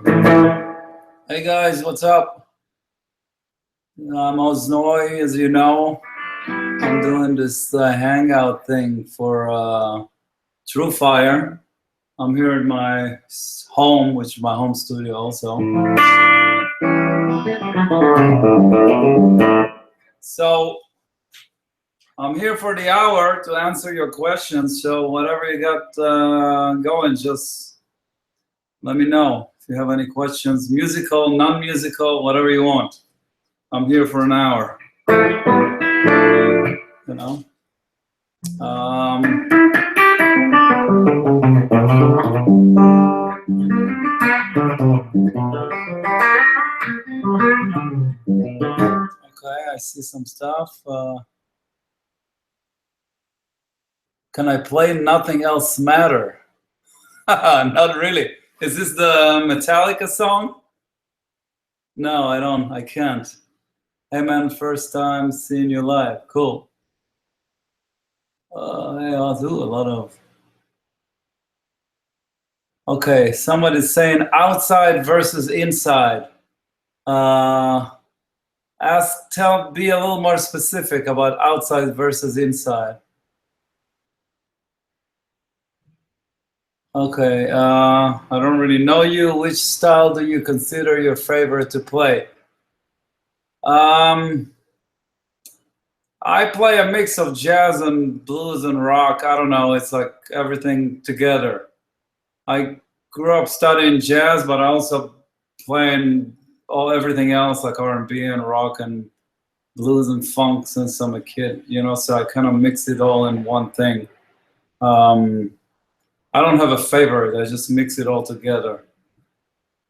Hey guys, what's up? I'm Oznoi, as you know. I'm doing this hangout thing for TrueFire. I'm here at my home, which is my home studio also. So I'm here for the hour to answer your questions. So whatever you got going, just let me know if you have any questions. Musical, non-musical, whatever you want. I'm here for an hour. You know. Okay, I see some stuff. Can I play Nothing Else Matter? Not really. Is this the Metallica song? No, I don't. I can't. Hey man, first time seeing you live. Cool. Hey, I'll do a lot of. Okay, somebody's saying outside versus inside. Be a little more specific about outside versus inside. Okay, I don't really know you. Which style do you consider your favorite to play? I play a mix of jazz and blues and rock. I don't know. It's like everything together. I grew up studying jazz, but I also playing everything else like R&B and rock and blues and funk since I'm a kid. You know, so I kind of mix it all in one thing. I don't have a favorite. I just mix it all together.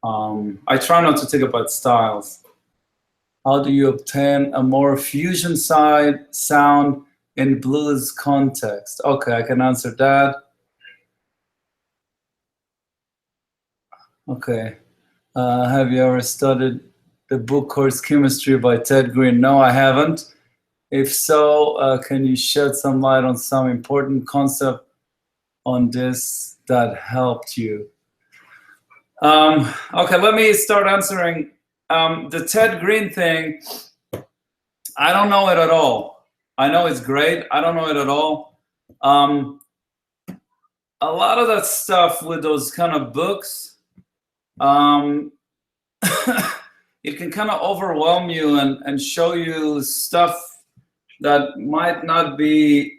I try not to think about styles. How do you obtain a more fusion side sound in blues context? Okay, I can answer that. Okay. Have you ever studied the book Course Chemistry by Ted Green? No, I haven't. If so, can you shed some light on some important concept on this that helped you? Okay, let me start answering. The Ted Green thing, I don't know it at all. I know it's great. I don't know it at all. A lot of that stuff with those kind of books, it can kind of overwhelm you and show you stuff that might not be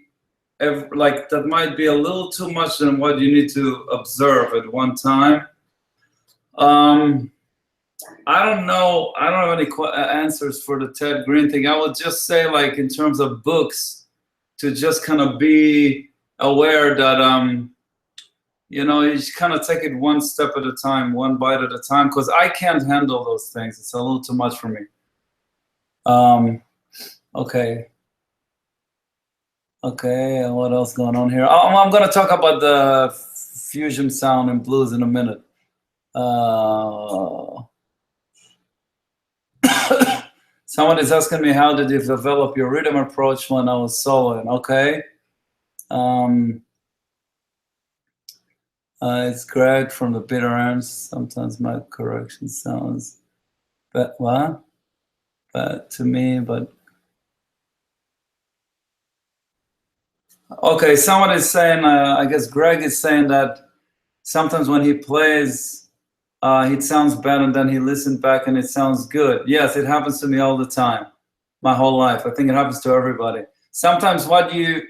that might be a little too much than what you need to observe at one time. I don't know. I don't have any answers for the Ted Green thing. I would just say, like, in terms of books, to just kind of be aware that, you know, you just kind of take it one step at a time, one bite at a time, because I can't handle those things. It's a little too much for me. Okay. Okay, what else going on here? I'm going to talk about the fusion sound and blues in a minute. Someone is asking me, how did you develop your rhythm approach when I was soloing? Okay. It's Greg from the Bitter Ends. Sometimes my correction sounds, but what? But to me, but okay. Someone is saying, I guess Greg is saying that sometimes when he plays, it sounds bad, and then he listens back and it sounds good. Yes, it happens to me all the time, my whole life. I think it happens to everybody. Sometimes what you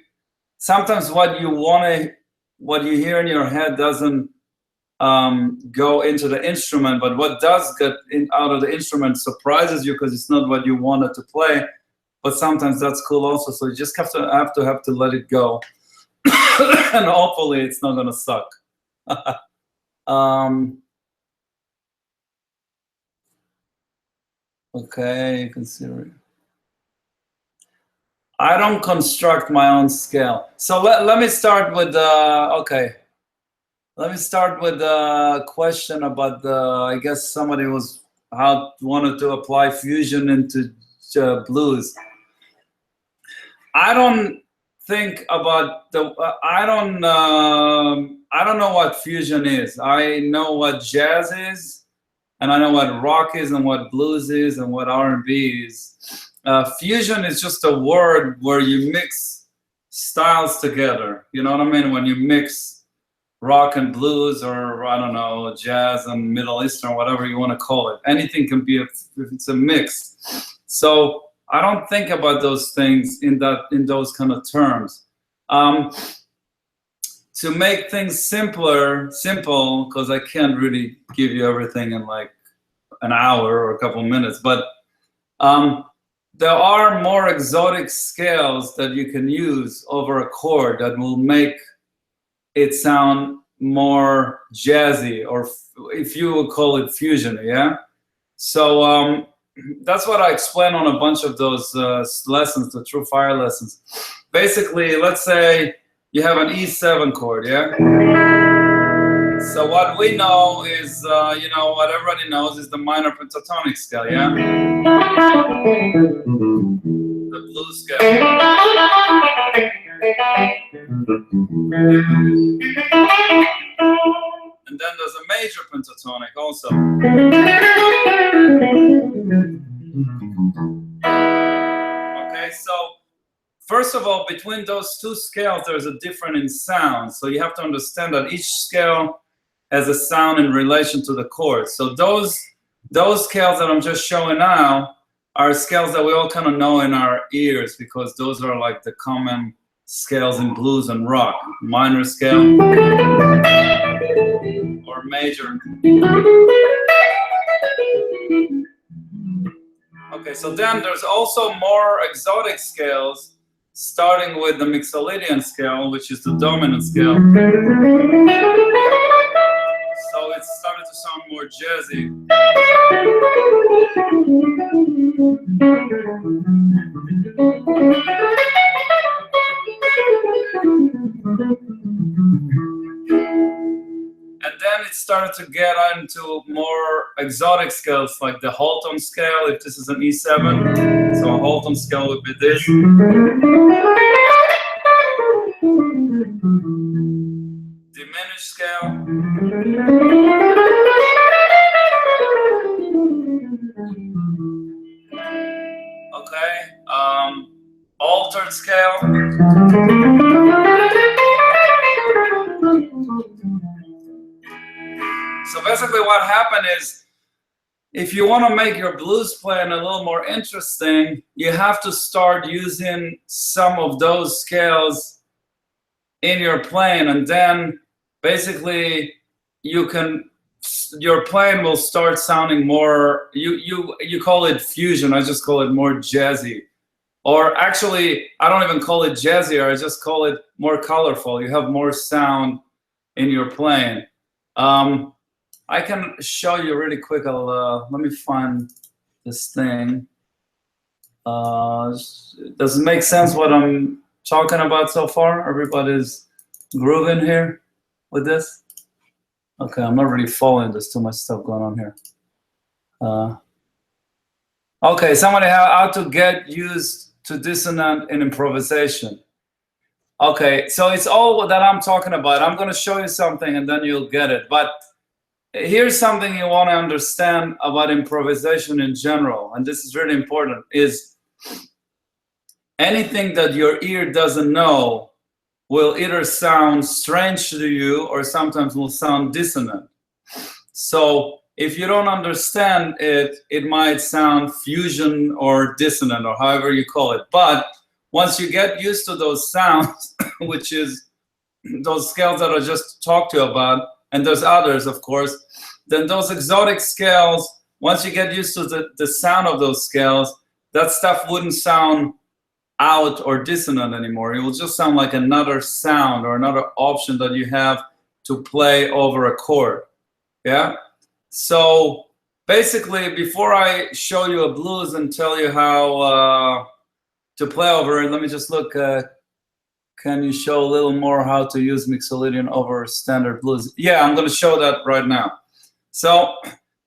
what you hear in your head doesn't go into the instrument, but what does get out of the instrument surprises you because it's not what you wanted to play. But sometimes that's cool also. So you just have to let it go, and hopefully it's not gonna suck. Okay, you can see it. I don't construct my own scale. So let me start with okay. Let me start with a question about I guess somebody wanted to apply fusion into blues. I don't think about I don't know what fusion is. I know what jazz is. and I know what rock is and what blues is and what R&B is. Fusion is just a word where you mix styles together. You know what I mean? When you mix rock and blues, or I don't know, jazz and Middle Eastern, whatever you want to call it. Anything can be if it's a mix. So I don't think about those things in those kind of terms. To make things simple, because I can't really give you everything in like an hour or a couple minutes, but there are more exotic scales that you can use over a chord that will make it sound more jazzy, or if you would call it fusion, yeah? So that's what I explain on a bunch of those lessons, the TrueFire lessons. Basically, let's say you have an E7 chord, yeah? So what we know is, you know, what everybody knows is the minor pentatonic scale, yeah? The blues scale. And then there's a major pentatonic also. Okay, so first of all, between those two scales, there's a difference in sound. So you have to understand that each scale has a sound in relation to the chord. So those scales that I'm just showing now are scales that we all kind of know in our ears, because those are like the common scales in blues and rock. Minor scale or major. Okay, so then there's also more exotic scales, starting with the Mixolydian scale, which is the dominant scale. So it started to sound more jazzy. And then it started to get into more exotic scales, like the Halton scale, if this is an E7. So a Halton scale would be this. Diminished scale. Okay. Altered scale. So basically what happened is, if you want to make your blues playing a little more interesting, you have to start using some of those scales in your playing, and then basically your playing will start sounding more, you call it fusion, I just call it more jazzy. Or actually, I don't even call it jazzier, I just call it more colorful. You have more sound in your playing. I can show you really quick. Let me find this thing. Does it make sense what I'm talking about so far? Everybody's grooving here with this? Okay, I'm not really following. There's too much stuff going on here. Okay, somebody how to get used to dissonant in improvisation. Okay, so it's all that I'm talking about. I'm going to show you something and then you'll get it. But here's something you want to understand about improvisation in general, and this is really important, is anything that your ear doesn't know will either sound strange to you or sometimes will sound dissonant. So if you don't understand it, it might sound fusion or dissonant or however you call it. But once you get used to those sounds, which is those scales that I just talked to you about, and there's others, of course, then those exotic scales, once you get used to the sound of those scales, that stuff wouldn't sound out or dissonant anymore. It will just sound like another sound or another option that you have to play over a chord. Yeah? So basically, before I show you a blues and tell you how to play over it, let me just look. Can you show a little more how to use Mixolydian over standard blues? Yeah, I'm going to show that right now. So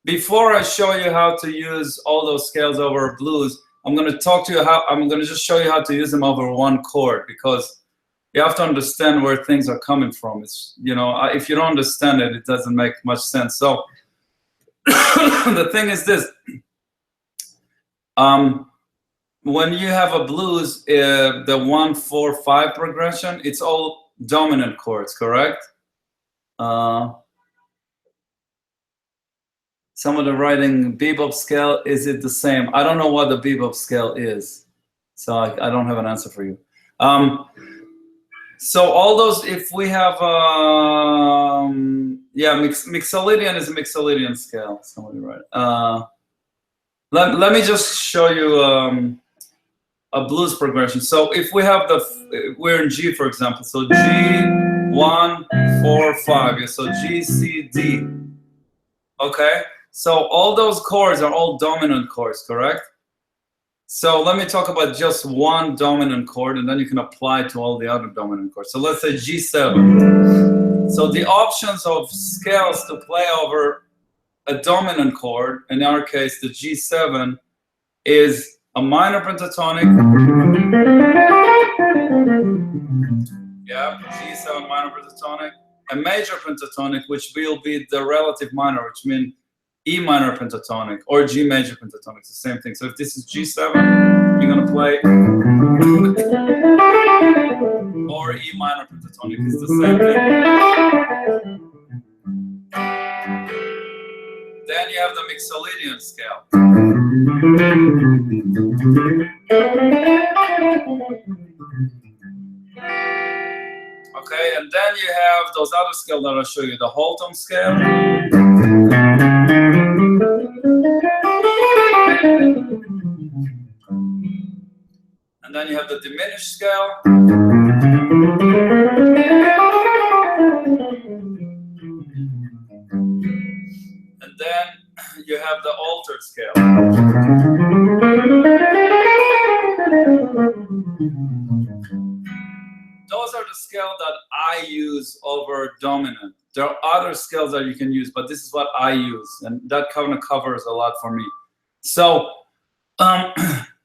before I show you how to use all those scales over blues, I'm going to talk to you I'm going to just show you how to use them over one chord, because you have to understand where things are coming from. It's, you know, if you don't understand it, it doesn't make much sense. So the thing is this. When you have a blues, the 1-4-5 progression, it's all dominant chords, correct? Some of the writing bebop scale, is it the same? I don't know what the bebop scale is, so I don't have an answer for you. So all those, if we have, yeah, Mixolydian is a Mixolydian scale. Somebody write. Let me just show you a blues progression. So if we have we're in G, for example. So G, 1, 4, 5. Yeah, so G, C, D. Okay. So all those chords are all dominant chords, correct? So let me talk about just one dominant chord, and then you can apply to all the other dominant chords. So let's say G7. So the options of scales to play over a dominant chord, in our case the G7, is a minor pentatonic. Yeah, G7 minor pentatonic. A major pentatonic, which will be the relative minor, which means E minor pentatonic, or G major pentatonic. It's the same thing. So if this is G7, you're gonna play, or E minor pentatonic. It's the same thing. Then you have the Mixolydian scale. Okay, and then you have those other scales that I'll show you, the Holton scale. And then you have the diminished scale. And then you have the altered scale. Those are the scales that I use over dominant. There are other scales that you can use, but this is what I use, and that kind of covers a lot for me. So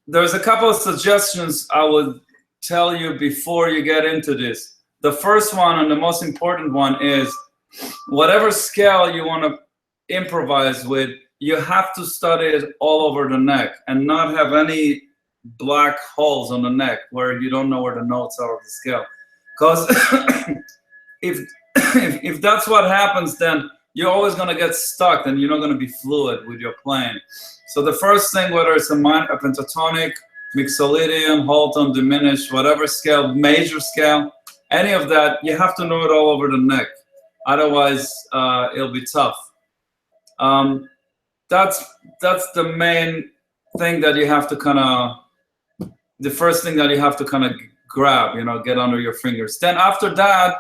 there's a couple of suggestions I would tell you before you get into this. The first one, and the most important one, is whatever scale you want to improvise with, you have to study it all over the neck and not have any black holes on the neck where you don't know where the notes are of the scale. Because if that's what happens, then you're always going to get stuck and you're not going to be fluid with your playing. So the first thing, whether it's a pentatonic, Mixolydian, Holton, diminished, whatever scale, major scale, any of that, you have to know it all over the neck. Otherwise, it'll be tough. That's the main thing that you have to kind of, the first thing that you have to kind of grab, get under your fingers. Then after that,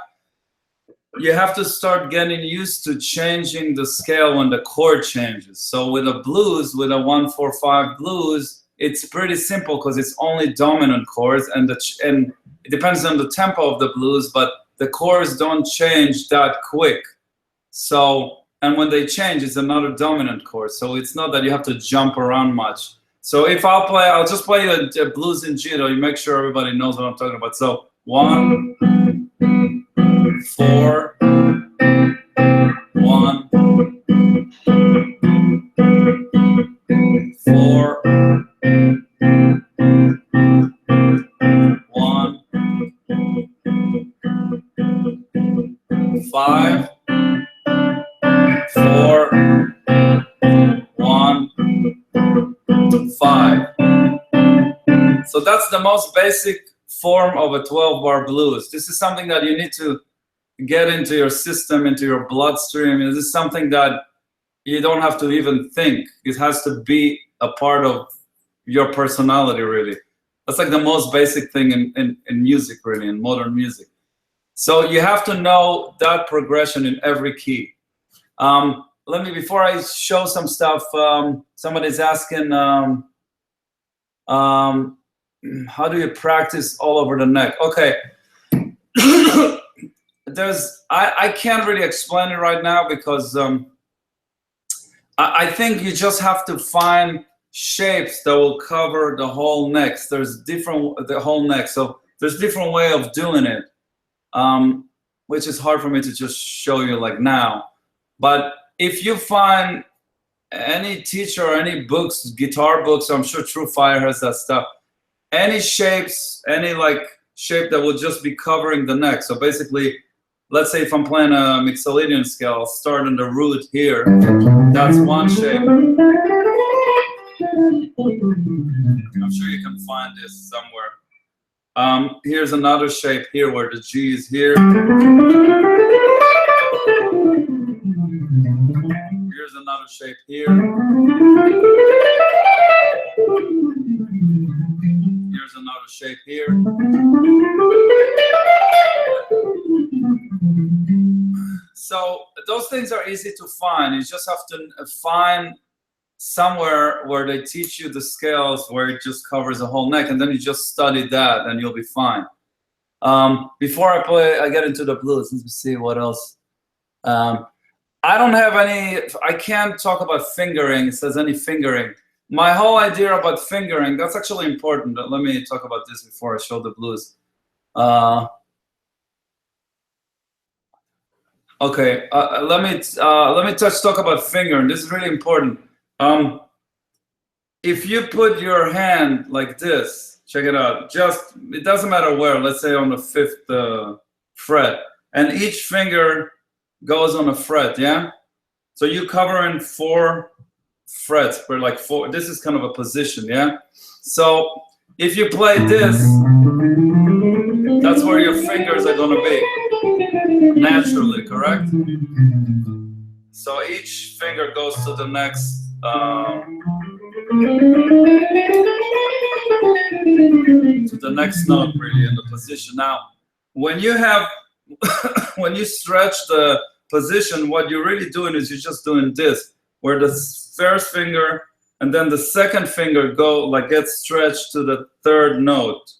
you have to start getting used to changing the scale when the chord changes. So with a blues, with a 1-4-5 blues, it's pretty simple because it's only dominant chords, and it depends on the tempo of the blues, but the chords don't change that quick. So, and when they change, it's another dominant chord. So it's not that you have to jump around much. So if I'll just play a blues in G, though, you make sure everybody knows what I'm talking about. So 1, 4, 1, 4, 1, 5, 4, 1, 5. So that's the most basic form of a 12-bar blues. This is something that you need to get into your system, into your bloodstream. This is something that you don't have to even think. It has to be a part of your personality, really. That's like the most basic thing in music, really, in modern music. So you have to know that progression in every key. Before I show some stuff, somebody's asking, how do you practice all over the neck? Okay. I can't really explain it right now because I think you just have to find shapes that will cover the whole neck. The whole neck. So there's different way of doing it, which is hard for me to just show you like now. But if you find any teacher or any books, guitar books, I'm sure TrueFire has that stuff. Any shapes, any like shape that will just be covering the neck. So basically, let's say if I'm playing a Mixolydian scale, I'll start in the root here. That's one shape. I'm sure you can find this somewhere. Here's another shape here where the G is here. Here's another shape here. Here's another shape here. So those things are easy to find. You just have to find somewhere where they teach you the scales where it just covers the whole neck, and then you just study that and you'll be fine. Before I get into the blues, let me see what else. I don't have any, I can't talk about fingering. It says any fingering. My whole idea about fingering, that's actually important. Let me talk about this before I show the blues. Okay, let me talk about fingering. This is really important. If you put your hand like this, check it out. It doesn't matter where. Let's say on the 5th fret, and each finger goes on a fret. Yeah. So you cover in 4 frets, but like 4. This is kind of a position. Yeah. So if you play this, that's where your fingers are going to be naturally, correct? So each finger goes to the next. To the next note, really, in the position. Now, when you have, when you stretch the position, what you're really doing is you're just doing this, where the first finger and then the second finger gets stretched to the 3rd note.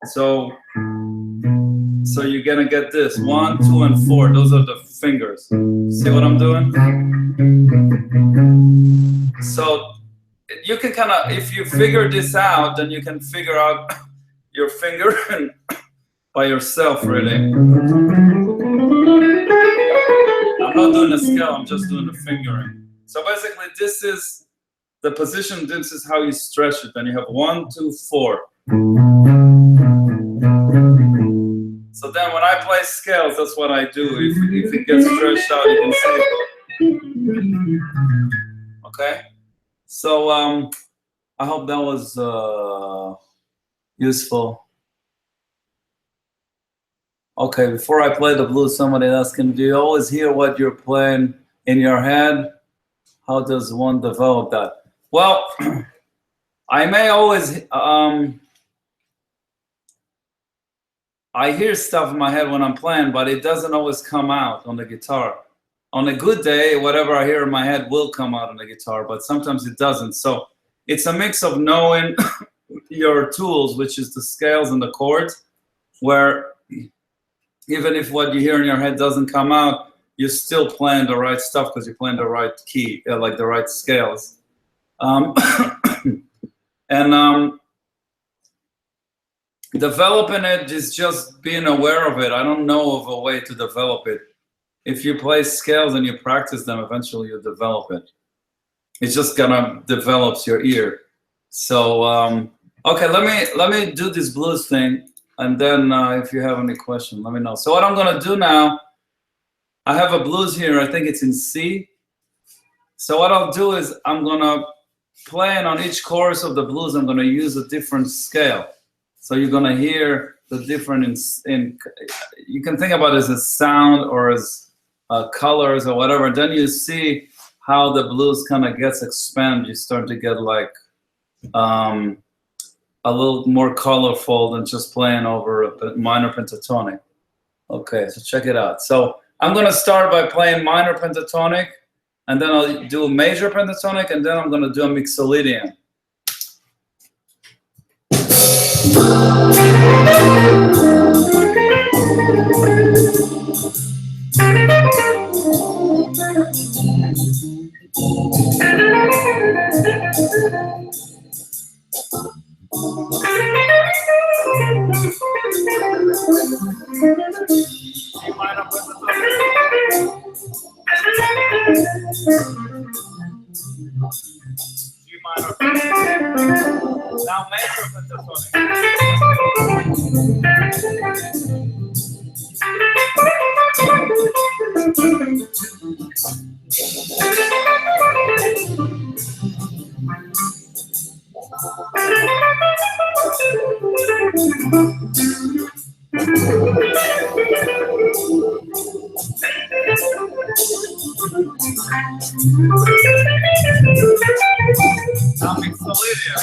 So you're gonna get this 1, 2, and 4. Those are the fingers. See what I'm doing? So you can kind of, if you figure this out, then you can figure out your finger by yourself, really. I'm not doing a scale, I'm just doing the fingering. So basically, this is the position, this is how you stretch it. Then you have 1, 2, 4. So then when I play scales, that's what I do. If it gets stretched out, you can see it. Okay? So I hope that was useful. Okay, before I play the blues, somebody asking, do you always hear what you're playing in your head? How does one develop that? Well, I may always, I hear stuff in my head when I'm playing, but it doesn't always come out on the guitar. On a good day, whatever I hear in my head will come out on the guitar, but sometimes it doesn't. So it's a mix of knowing your tools, which is the scales and the chords, where even if what you hear in your head doesn't come out, you're still playing the right stuff because you're playing the right key, like the right scales. Developing it is just being aware of it. I don't know of a way to develop it. If you play scales and you practice them, eventually you develop it. It's just gonna develop your ear. So okay, let me do this blues thing, and then if you have any question, let me know. So what I'm gonna do now, I have a blues here. I think it's in C. So what I'll do is I'm gonna play on each chorus of the blues. I'm gonna use a different scale. So you're gonna hear the different you can think about it as a sound or as colors or whatever. Then you see how the blues kind of gets expanded. You start to get like a little more colorful than just playing over a minor pentatonic. Okay, so check it out. So I'm gonna start by playing minor pentatonic, and then I'll do a major pentatonic, and then I'm gonna do a Mixolydian. G minor. Now major pentatonic. Now mixolydia.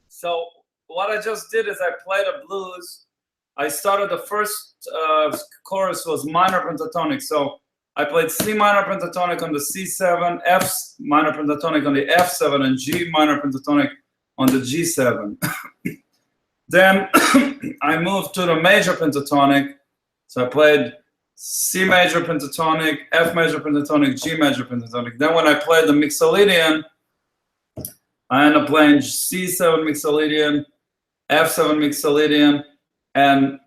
So what I just did is I played a blues. I started the first chorus was minor pentatonic. So I played C minor pentatonic on the C7, F minor pentatonic on the F7, and G minor pentatonic on the G7. Then I moved to the major pentatonic. So I played C major pentatonic, F major pentatonic, G major pentatonic. Then when I played the mixolydian, I ended up playing C7 mixolydian, F7 mixolydian, and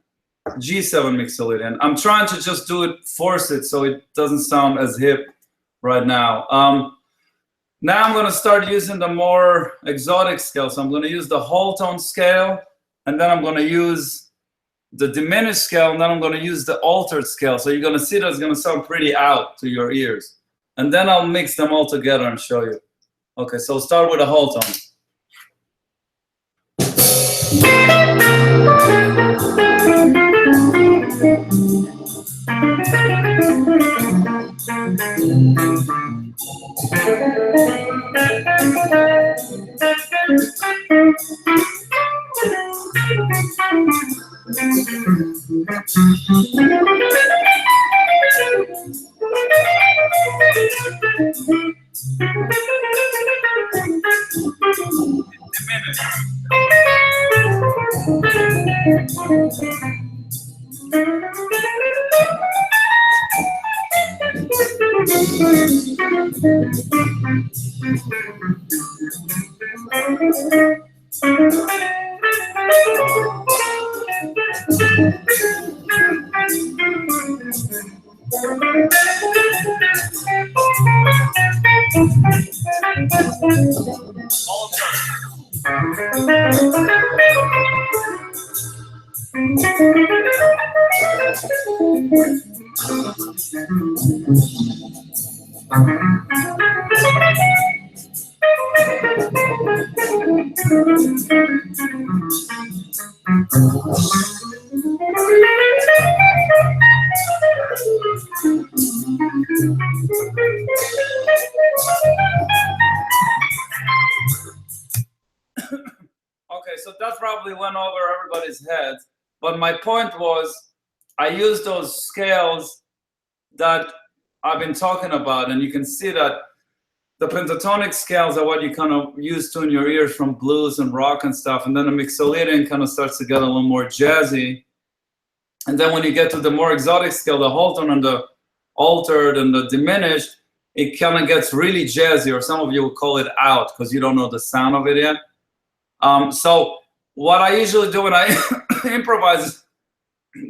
G7 mixolydian. I'm trying to just do it, force it, so it doesn't sound as hip right now. Now I'm going to start using the more exotic scale. So I'm going to use the whole tone scale, and then I'm going to use the diminished scale, and then I'm going to use the altered scale. So you're going to see that it's going to sound pretty out to your ears. And then I'll mix them all together and show you. Okay, so start with a whole tone. Okay, so that probably went over everybody's heads, but my point was I used those scales that I've been talking about, and you can see that the pentatonic scales are what you kind of use to in your ears from blues and rock and stuff, and then the mixolydian kind of starts to get a little more jazzy. And then when you get to the more exotic scale, the whole tone and the altered and the diminished, it kind of gets really jazzy, or some of you will call it out because you don't know the sound of it yet. So what I usually do when I improvise,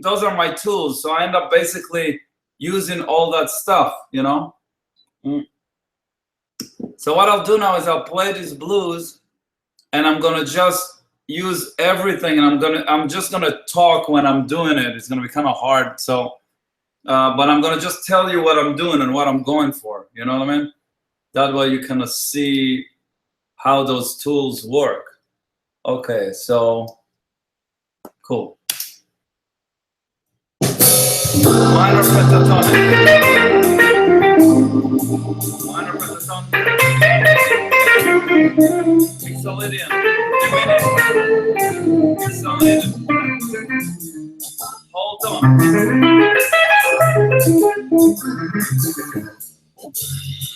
those are my tools. So I end up basically using all that stuff, you know. So what I'll do now is I'll play these blues, and I'm gonna just use everything, and I'm just gonna talk when I'm doing it. It's gonna be kind of hard. So, but I'm gonna just tell you what I'm doing and what I'm going for. You know what I mean? That way you kind of see how those tools work. Okay, so cool. Minor pentatonic. Minor pentatonic. Mixolydian. Diminished. Mixolydian. Whole tone.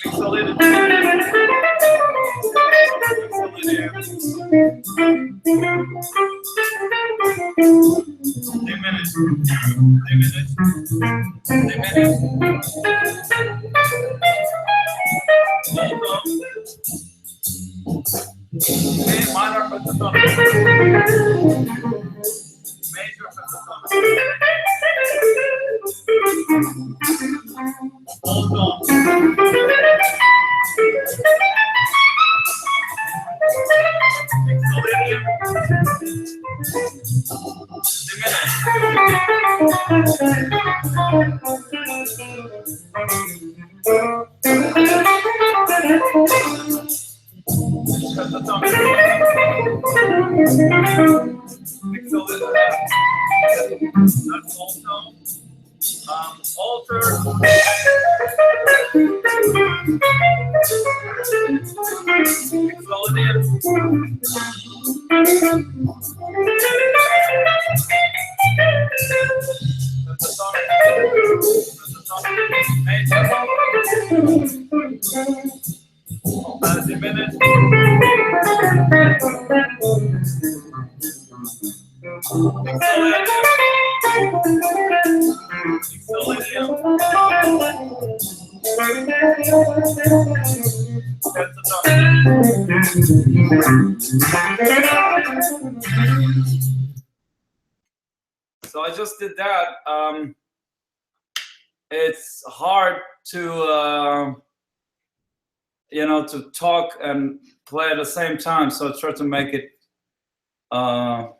Mixolydian. Diminish. Diminish. Diminish. Hold on. Okay, minor pentatonic. Major pentatonic. Hold on. Mixolydian. Diminish. Pentatonic. Mixolydian. That's also alter. Mixolydian. Pentatonic. Major. Diminish. Mixolydian. So I just did that. It's hard to you know, to talk and play at the same time. So I try to make it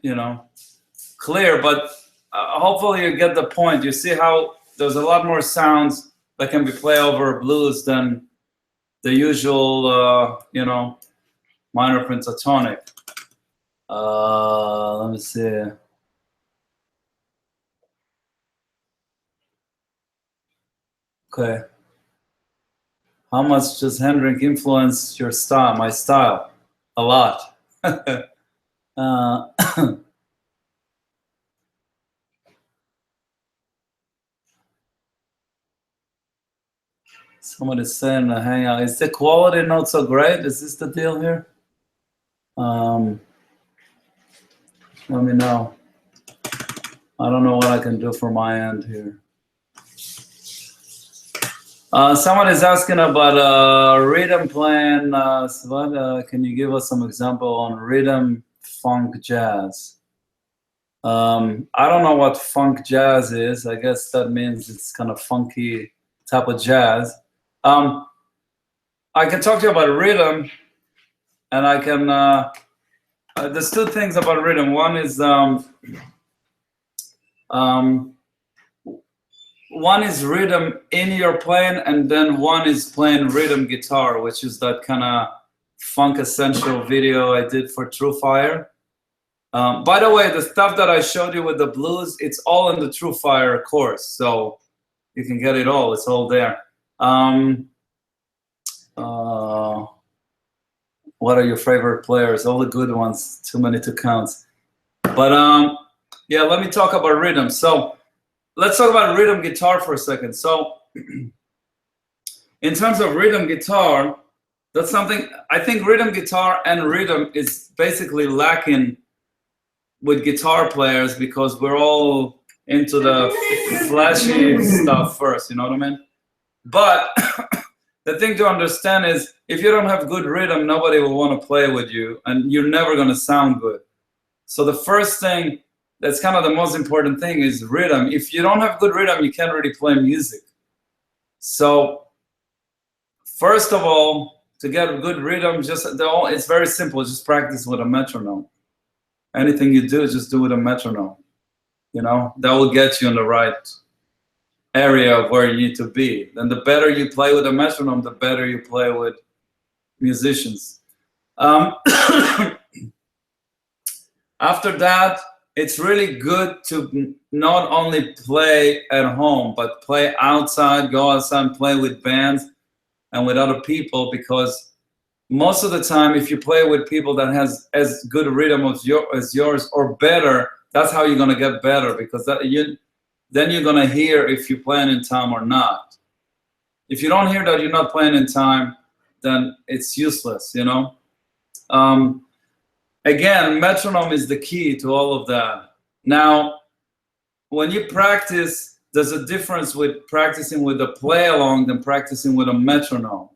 you know, clear. But hopefully you get the point. You see how there's a lot more sounds that can be played over blues than the usual you know, minor pentatonic. Let me see. Okay. How much does Hendrik influence your style, my style? A lot. Someone is saying a hangout. Is the quality not so great? Is this the deal here? Let me know. I don't know what I can do for my end here. Someone is asking about rhythm playing. Can you give us some example on rhythm funk jazz? I don't know what funk jazz is. I guess that means it's kind of funky type of jazz. I can talk to you about rhythm, and I can. There's two things about rhythm. One is one is rhythm in your playing, and then one is playing rhythm guitar, which is that kind of funk essential video I did for TrueFire. By the way, the stuff that I showed you with the blues, it's all in the TrueFire course, so you can get it all. It's all there. What are your favorite players? All the good ones. Too many to count. But yeah, let me talk about rhythm. So let's talk about rhythm guitar for a second. So in terms of rhythm guitar, that's something I think rhythm guitar and rhythm is basically lacking with guitar players because we're all into the flashy stuff first, you know what I mean? But the thing to understand is if you don't have good rhythm, nobody will want to play with you and you're never going to sound good. So the first thing that's kind of the most important thing is rhythm. If you don't have good rhythm, you can't really play music. So first of all, to get a good rhythm, it's very simple. Just practice with a metronome. Anything you do, just do with a metronome. You know, that will get you in the right area of where you need to be. Then the better you play with a metronome, the better you play with musicians. After that, it's really good to not only play at home, but play outside, go outside and play with bands and with other people, because most of the time, if you play with people that has as good a rhythm as yours or better, that's how you're gonna get better, because then you're gonna hear if you're playing in time or not. If you don't hear that you're not playing in time, then it's useless, you know? again, metronome is the key to all of that. Now, when you practice, there's a difference with practicing with a play along than practicing with a metronome.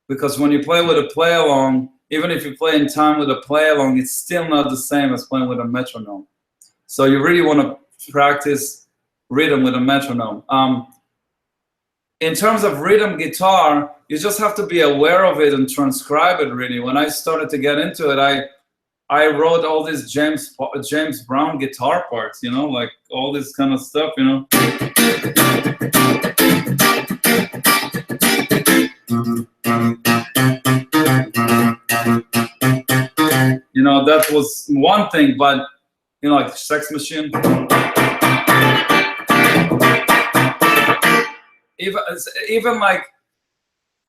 Because when you play with a play along, even if you play in time with a play along, it's still not the same as playing with a metronome. So you really want to practice rhythm with a metronome. In terms of rhythm guitar, you just have to be aware of it and transcribe it really. When I started to get into it, I wrote all these James Brown guitar parts, you know, like all this kind of stuff, you know. You know, that was one thing, but, you know, like Sex Machine. Even like,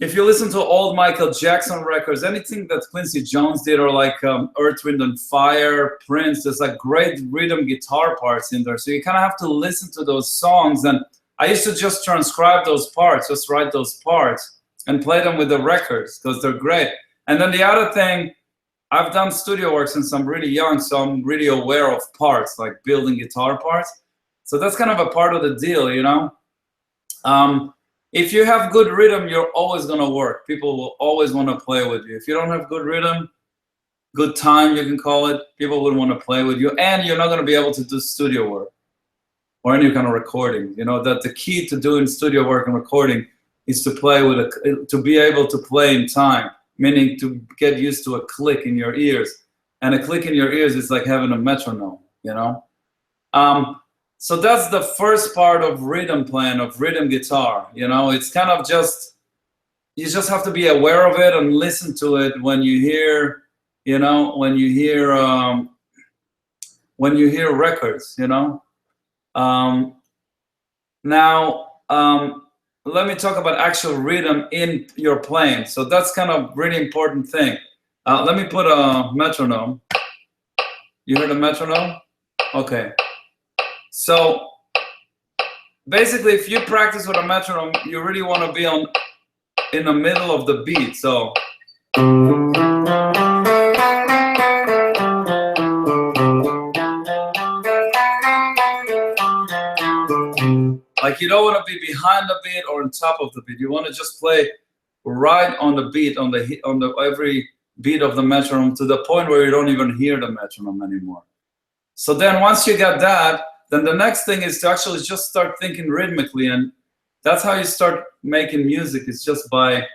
if you listen to old Michael Jackson records, anything that Quincy Jones did, or like Earth, Wind and Fire, Prince, there's like great rhythm guitar parts in there. So you kind of have to listen to those songs. And I used to just transcribe those parts, just write those parts and play them with the records because they're great. And then the other thing, I've done studio work since I'm really young, so I'm really aware of parts, like building guitar parts. So that's kind of a part of the deal, you know? If you have good rhythm, you're always going to work. People will always want to play with you. If you don't have good rhythm, good time, you can call it, people wouldn't want to play with you, and you're not going to be able to do studio work or any kind of recording. You know, that the key to doing studio work and recording is to play with to be able to play in time, meaning to get used to a click in your ears. And a click in your ears is like having a metronome, you know? So that's the first part of rhythm playing, of rhythm guitar. You know, it's kind of just, you just have to be aware of it and listen to it when you hear, you know, when you hear records, you know. Now, let me talk about actual rhythm in your playing. So that's kind of really important thing. Let me put a metronome. You heard a metronome? Okay. So basically, if you practice with a metronome, you really want to be in the middle of the beat. So like, you don't want to be behind the beat or on top of the beat. You want to just play right on the beat, on the every beat of the metronome, to the point where you don't even hear the metronome anymore. So then once you get that, then the next thing is to actually just start thinking rhythmically, and that's how you start making music, is just by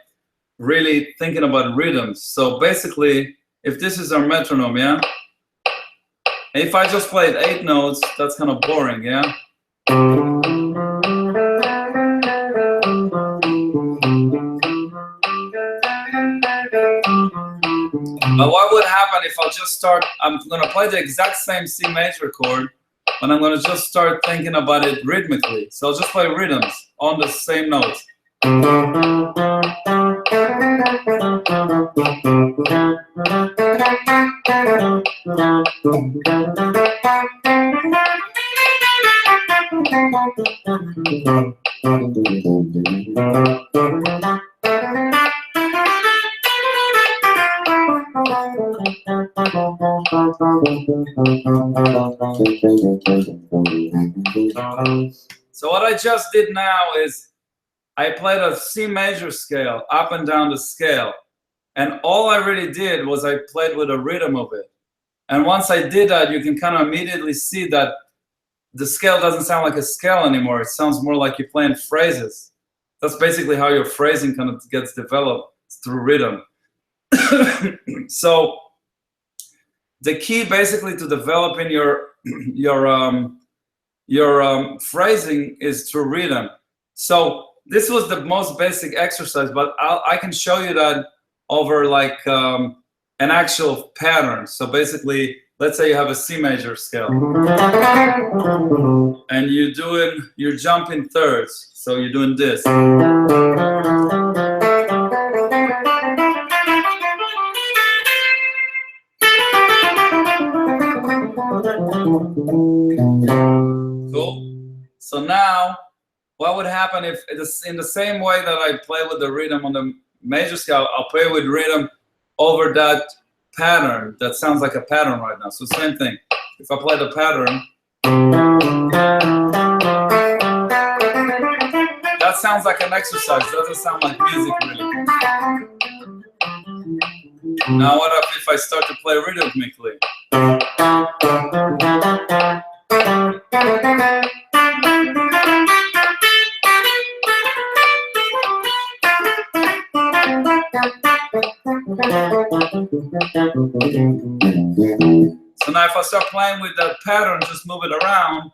really thinking about rhythms. So basically, if this is our metronome, yeah? If I just played 8 notes, that's kind of boring, yeah? But what would happen if I just start, I'm going to play the exact same C major chord, and I'm going to just start thinking about it rhythmically. So I'll just play rhythms on the same notes. So what I just did now is I played a C major scale up and down the scale, and all I really did was I played with a rhythm of it. And once I did that, you can kind of immediately see that the scale doesn't sound like a scale anymore. It sounds more like you're playing phrases. That's basically how your phrasing kind of gets developed, through rhythm. So the key basically to developing your phrasing is through rhythm. So this was the most basic exercise, but I can show you that over like an actual pattern. So basically, let's say you have a C major scale, and you're jumping thirds. So you're doing this. Cool. So now, what would happen if, in the same way that I play with the rhythm on the major scale, I'll play with rhythm over that pattern that sounds like a pattern right now. So same thing. If I play the pattern, that sounds like an exercise. It doesn't sound like music really. Now what if I start to play rhythmically? So now if I start playing with that pattern, just move it around.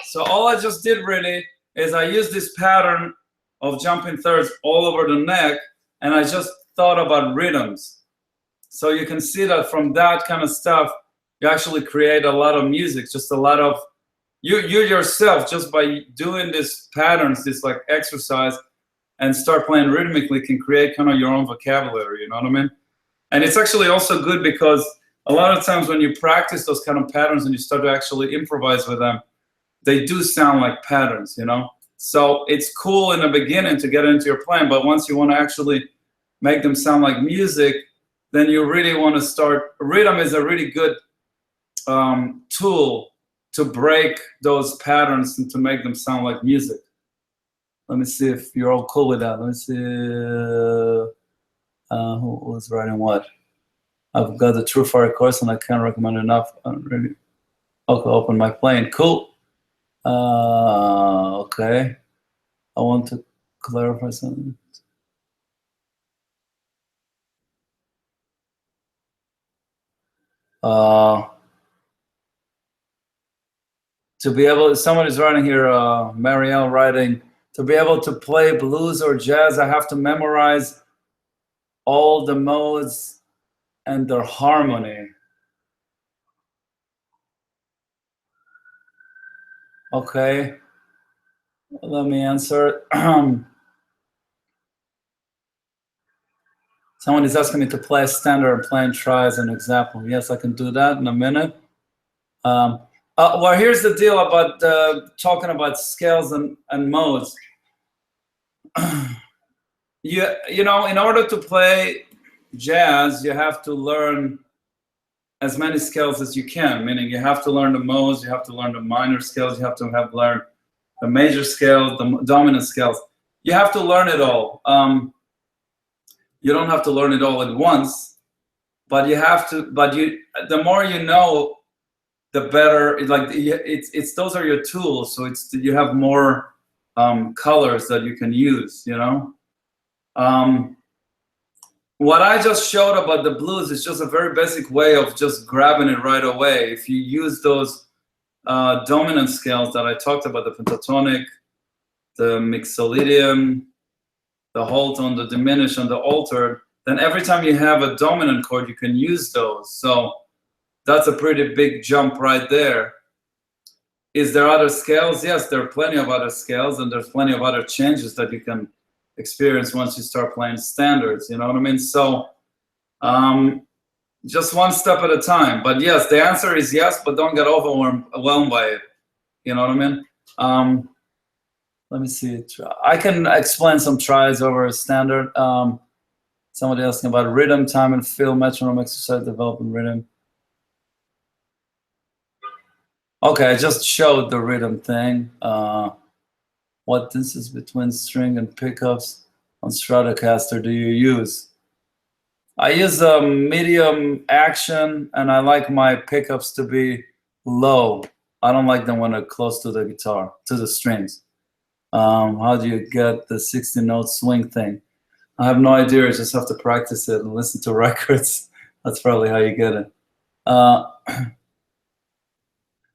So all I just did really is I used this pattern of jumping thirds all over the neck, and I just thought about rhythms. So you can see that from that kind of stuff, you actually create a lot of music, just a lot of, you yourself, just by doing these patterns, this like exercise, and start playing rhythmically, can create kind of your own vocabulary, you know what I mean? And it's actually also good because a lot of times when you practice those kind of patterns and you start to actually improvise with them, they do sound like patterns, you know? So it's cool in the beginning to get into your playing, but once you want to actually make them sound like music, then you really want to start. Rhythm is a really good tool to break those patterns and to make them sound like music. Let me see if you're all cool with that. Let me see who was writing what. I've got the TrueFire course and I can't recommend enough. I don't really. Okay, open my playing. Cool. Okay. I want to clarify something. To be able, somebody's writing here, Marielle writing, to be able to play blues or jazz, I have to memorize all the modes and their harmony. Okay, let me answer. Someone is asking me to play a standard and playing try as an example. Yes, I can do that in a minute. Well, here's the deal about talking about scales and modes. You know, in order to play jazz, you have to learn as many scales as you can, meaning you have to learn the modes, you have to learn the minor scales, you have to learn the major scales, the dominant scales. You have to learn it all. You don't have to learn it all at once, but you have to. But the more you know, the better. Like it's those are your tools. So you have more colors that you can use. You know. What I just showed about the blues is just a very basic way of just grabbing it right away. If you use those dominant scales that I talked about, the pentatonic, the mixolydian, the whole tone, the diminished, and the altered, then every time you have a dominant chord, you can use those. So that's a pretty big jump right there. Is there other scales? Yes, there are plenty of other scales, and there's plenty of other changes that you can experience once you start playing standards, you know what I mean? So just one step at a time. But yes, the answer is yes, but don't get overwhelmed by it, you know what I mean? Let me see. I can explain some tries over a standard. Somebody asking about rhythm, time, and feel, metronome exercise, developing rhythm. Okay, I just showed the rhythm thing. What distance between string and pickups on Stratocaster do you use? I use a medium action, and I like my pickups to be low. I don't like them when they're close to the guitar, to the strings. How do you get the 60-note swing thing? I have no idea. I just have to practice it and listen to records. That's probably how you get it.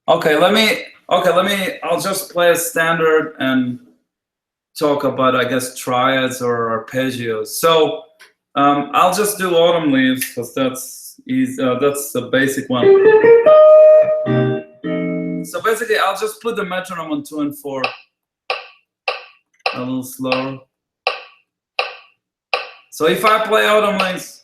Okay, I'll just play a standard and talk about, I guess, triads or arpeggios. So I'll just do Autumn Leaves because that's easy. That's the basic one. So basically, I'll just put the metronome on 2 and 4. A little slower. So if I play Autumn Leaves,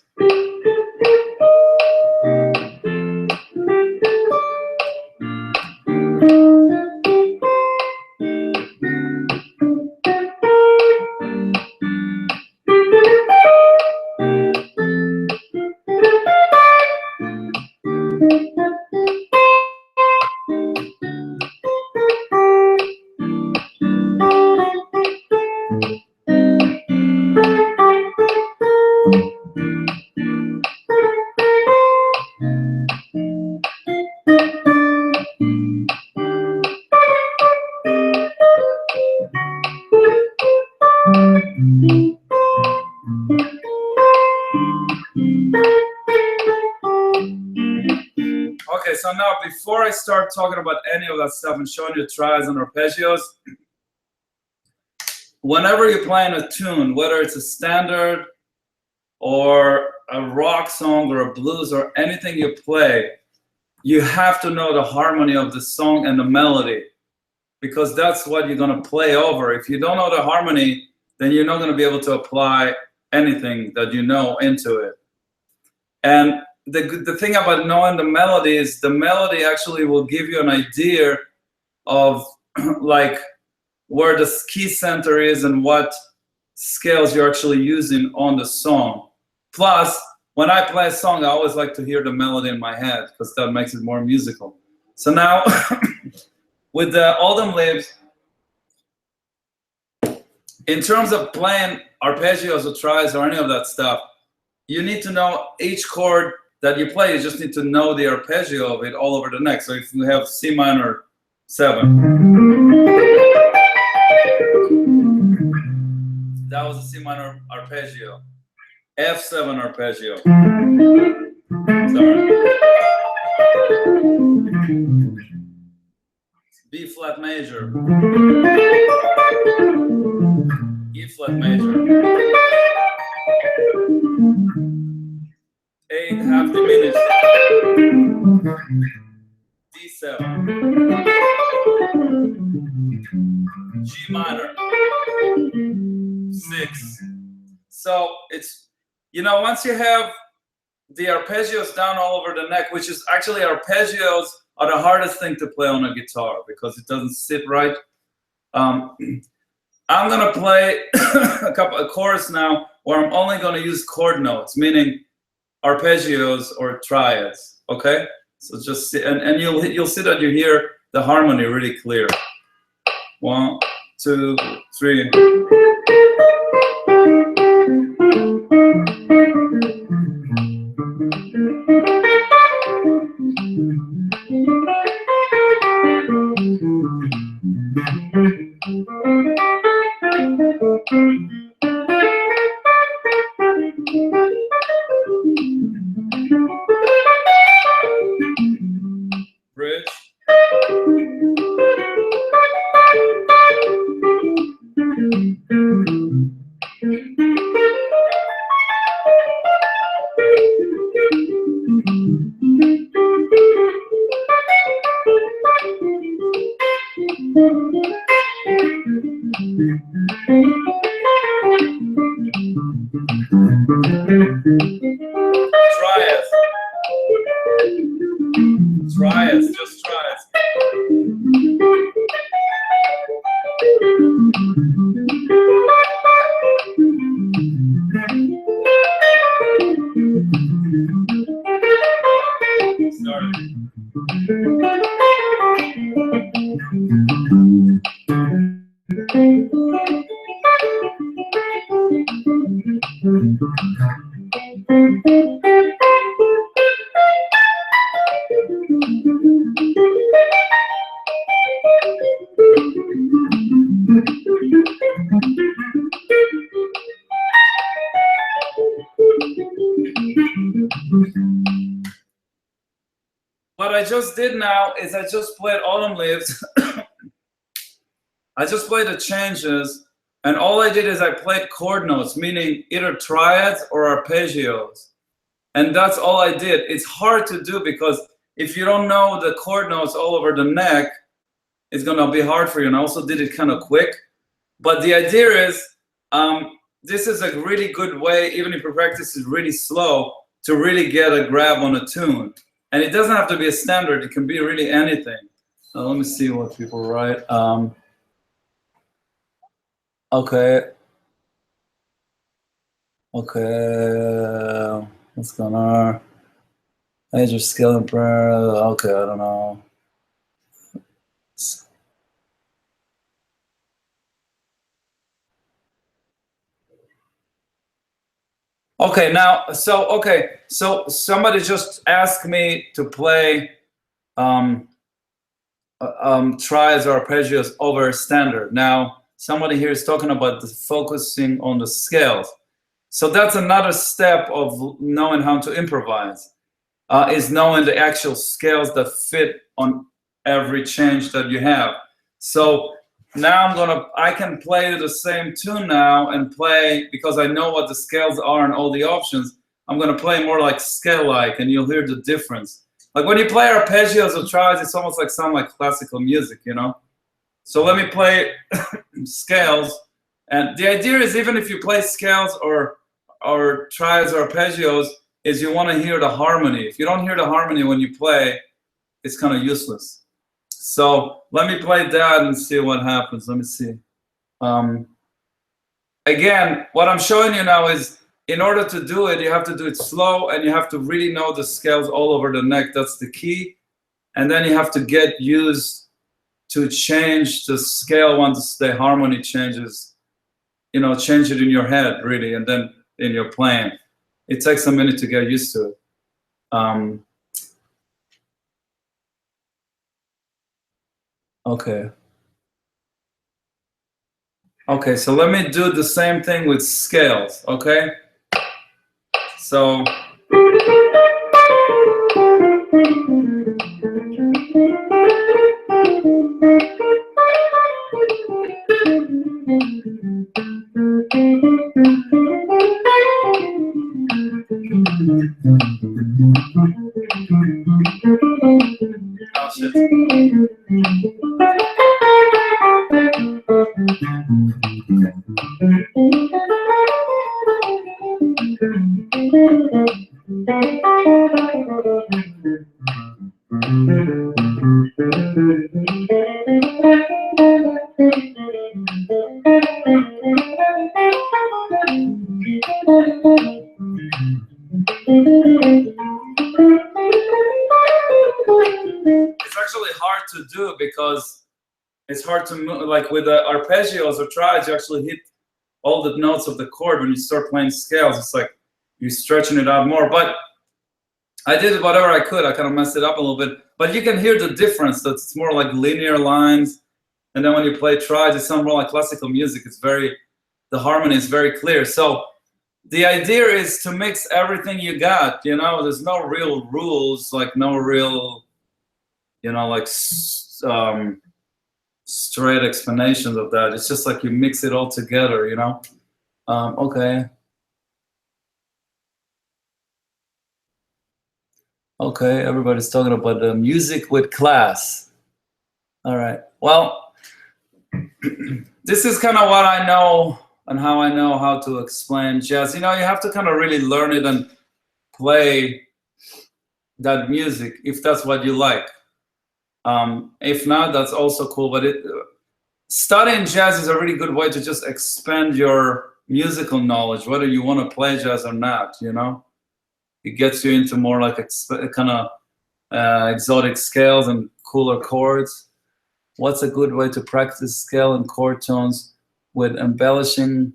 okay, so now before I start talking about any of that stuff and showing you triads and arpeggios, whenever you're playing a tune, whether it's a standard or a rock song or a blues or anything you play, you have to know the harmony of the song and the melody, because that's what you're going to play over. If you don't know the harmony, then you're not going to be able to apply anything that you know into it. And the thing about knowing the melody is the melody actually will give you an idea of like where the key center is and what scales you're actually using on the song. Plus, when I play a song, I always like to hear the melody in my head because that makes it more musical. So now, with the Autumn Leaves, in terms of playing arpeggios or triads or any of that stuff, you need to know each chord that you play. You just need to know the arpeggio of it all over the neck. So if you have C minor 7, that was a C minor arpeggio. F7 arpeggio. Sorry. B flat major. E flat major. A half diminished. D7. G minor. 6. So it's, you know, once you have the arpeggios down all over the neck, which is actually arpeggios are the hardest thing to play on a guitar because it doesn't sit right. I'm gonna play a chorus now where I'm only gonna use chord notes, meaning arpeggios or triads. Okay, so just see, and you'll see that you hear the harmony really clear. 1, 2, 3. Bridge. Triads, just triads. What I just did now is I just played Autumn Leaves. I just played the changes, And all I did is I played chord notes, meaning either triads or arpeggios. And that's all I did. It's hard to do because if you don't know the chord notes all over the neck, it's gonna be hard for you. And I also did it kind of quick. But the idea is, this is a really good way, even if your practice is really slow, to really get a grab on a tune. And it doesn't have to be a standard. It can be really anything. Let me see what people write. Okay. Okay. What's going on? Major skill and prayer. Okay, I don't know. Okay, now, so somebody just asked me to play triads or arpeggios over standard. Now, somebody here is talking about the focusing on the scales. So that's another step of knowing how to improvise, is knowing the actual scales that fit on every change that you have. So now I can play the same tune now and play, because I know what the scales are and all the options, I'm gonna play more like scale-like, and you'll hear the difference. Like when you play arpeggios or triads, it's almost like sound like classical music, you know? So let me play scales. And the idea is, even if you play scales or triads or arpeggios, is you want to hear the harmony. If you don't hear the harmony when you play, it's kind of useless. So let me play that and see what happens. Let me see. Again, what I'm showing you now is, in order to do it, you have to do it slow, and you have to really know the scales all over the neck. That's the key. And then you have to get used to change the scale once the harmony changes. You know, change it in your head, really, and then in your playing. It takes a minute to get used to it. Okay. Okay, so let me do the same thing with scales, okay? So. Oh, shit. It's actually hard to do because it's hard to move. Like with the arpeggios or triads, you actually hit all the notes of the chord. When you start playing scales, it's like you're stretching it out more. But I did whatever I could. I kind of messed it up a little bit. But you can hear the difference. That it's more like linear lines. And then when you play triads, it sounds more like classical music. It's the harmony is very clear. So the idea is to mix everything you got, you know. There's no real rules, like no real, you know, like straight explanations of that. It's just like you mix it all together, you know. Okay. Okay, everybody's talking about the music with class. All right. Well, this is kind of what I know and how I know how to explain jazz. You know, you have to kind of really learn it and play that music if that's what you like. If not, that's also cool. But studying jazz is a really good way to just expand your musical knowledge, whether you want to play jazz or not, you know. It gets you into more like kind of exotic scales and cooler chords. What's a good way to practice scale and chord tones with embellishing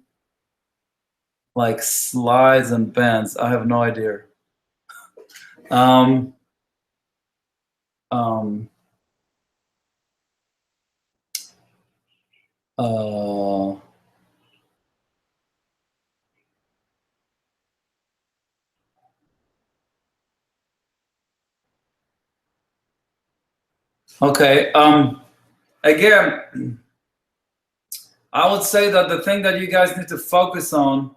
like slides and bends? I have no idea. Okay. Again, I would say that the thing that you guys need to focus on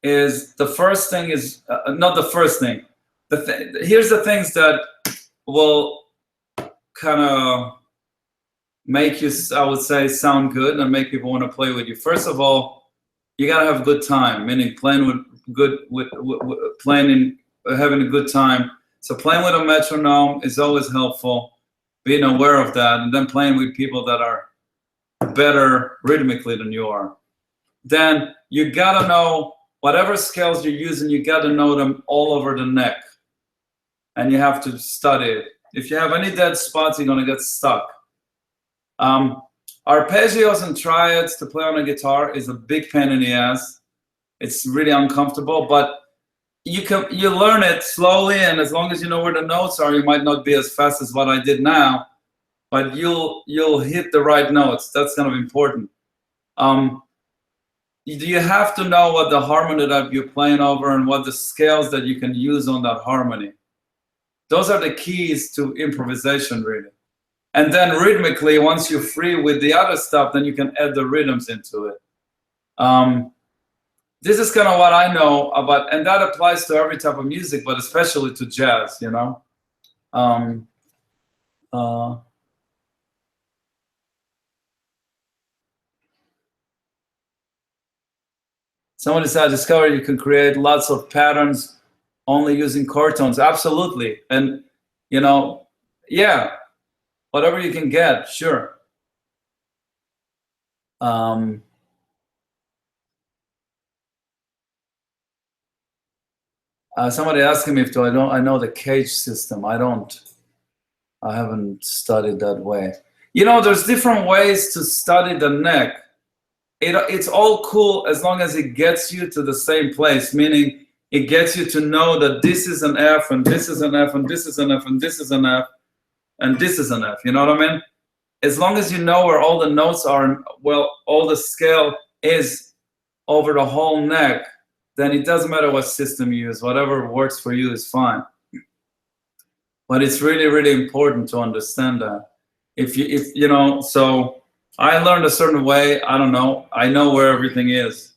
is the first thing is not the first thing. Here's the things that will kind of make you, I would say, sound good and make people want to play with you. First of all, you gotta have a good time, meaning playing having a good time. So playing with a metronome is always helpful. Being aware of that, and then playing with people that are better rhythmically than you are. Then you gotta know whatever scales you're using, you gotta know them all over the neck. And you have to study it. If you have any dead spots, you're gonna get stuck. Arpeggios and triads to play on a guitar is a big pain in the ass. It's really uncomfortable, but you learn it slowly, and as long as you know where the notes are, you might not be as fast as what I did now, but you'll hit the right notes. That's kind of important. You have to know what the harmony that you're playing over and what the scales that you can use on that harmony. Those are the keys to improvisation, really. And then rhythmically, once you're free with the other stuff, then you can add the rhythms into it. This is kind of what I know about, and that applies to every type of music, but especially to jazz, you know. Somebody said, I discovered you can create lots of patterns only using chord tones. Absolutely. And, you know, yeah, whatever you can get, sure. Somebody asking me if I know the cage system. I haven't studied that way. You know, there's different ways to study the neck. It's all cool as long as it gets you to the same place, meaning it gets you to know that this is an F and this is an F and this is an F and this is an F and this is an F. You know what I mean? As long as you know where all the notes are, well, all the scale is over the whole neck, then it doesn't matter what system you use. Whatever works for you is fine. But it's really, really important to understand that. If you know, so I learned a certain way. I don't know. I know where everything is.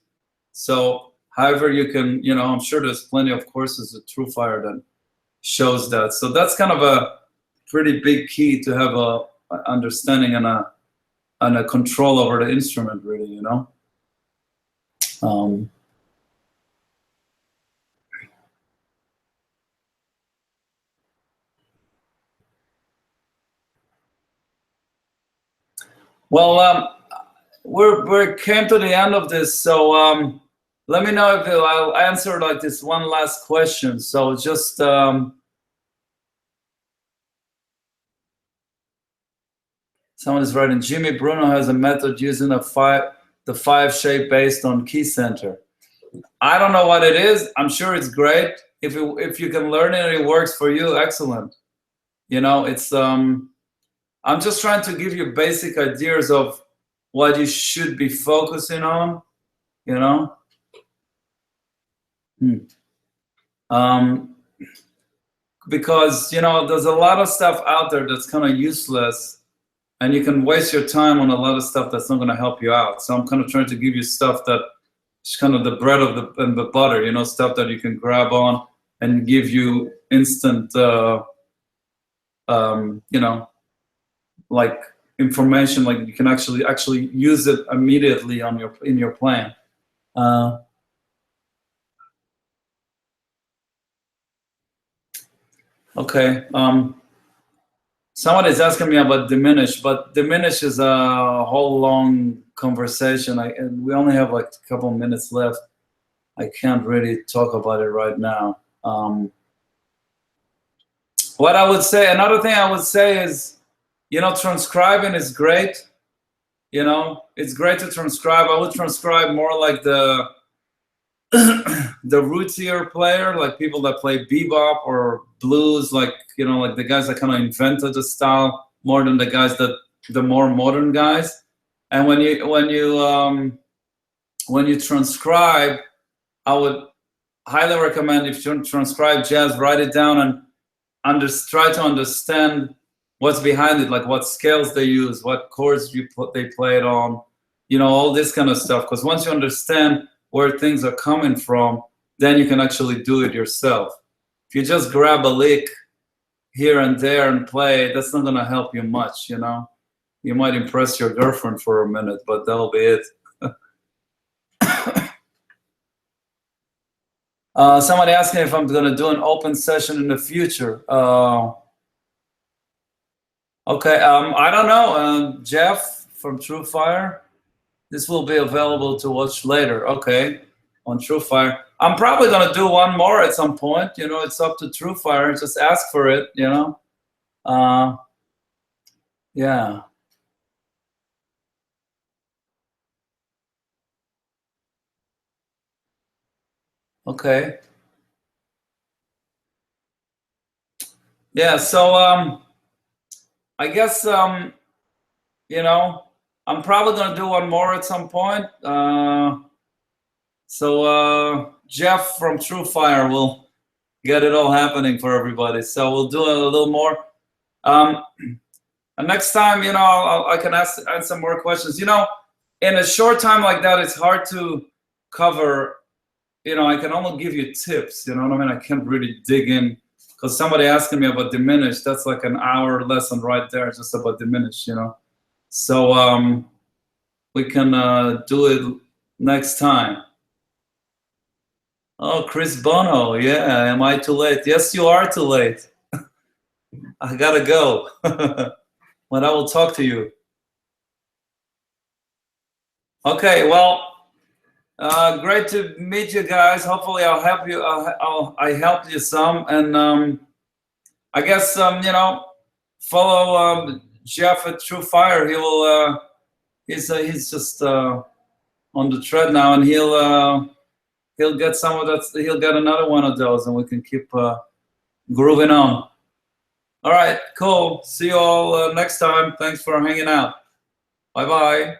So however you can, you know, I'm sure there's plenty of courses at TrueFire that shows that. So that's kind of a pretty big key to have a understanding and a control over the instrument, really, you know. Well, we came to the end of this, so let me know if I'll answer like this one last question. So just someone is writing, Jimmy Bruno has a method using the five shape based on key center. I don't know what it is. I'm sure it's great. If you can learn it and it works for you, excellent. You know, it's I'm just trying to give you basic ideas of what you should be focusing on, you know. Because, you know, there's a lot of stuff out there that's kind of useless, and you can waste your time on a lot of stuff that's not going to help you out. So I'm kind of trying to give you stuff that is kind of the bread and the butter, you know, stuff that you can grab on and give you instant, you know, like information, like you can actually use it immediately on in your playing. Okay. Someone is asking me about diminish, but diminish is a whole long conversation. And we only have like a couple minutes left. I can't really talk about it right now. What I would say, another thing I would say is, you know, transcribing is great. You know, it's great to transcribe. I would transcribe more like the rootsier player, like people that play bebop or blues, like, you know, like the guys that kind of invented the style more than the guys the more modern guys. And when you transcribe, I would highly recommend, if you transcribe jazz, write it down and try to understand what's behind it, like what scales they use, what chords they play it on, you know, all this kind of stuff. Because once you understand where things are coming from, then you can actually do it yourself. If you just grab a lick here and there and play, that's not gonna help you much, you know. You might impress your girlfriend for a minute, but that'll be it. Somebody asked me if I'm gonna do an open session in the future. Okay, I don't know, Jeff from TrueFire. This will be available to watch later. Okay, on TrueFire. I'm probably gonna do one more at some point. You know, it's up to TrueFire. Just ask for it. You know. Yeah. Okay. Yeah. So I guess you know, I'm probably gonna do one more at some point. So Jeff from TrueFire will get it all happening for everybody. So we'll do a little more. And next time, you know, I can answer more questions. You know, in a short time like that, it's hard to cover. You know, I can only give you tips. You know what I mean? I can't really dig in, because somebody asking me about diminished, that's like an hour lesson right there, just about diminished. You know, so we can do it next time. Oh, Chris Bono, yeah. Am I too late? Yes, you are too late. I gotta go. But I will talk to you. Okay, well, great to meet you guys. Hopefully, I'll help you. I helped you some, and I guess you know, follow Jeff at TrueFire. He will. He's just on the thread now, and he'll get some of that. He'll get another one of those, and we can keep grooving on. All right, cool. See you all next time. Thanks for hanging out. Bye bye.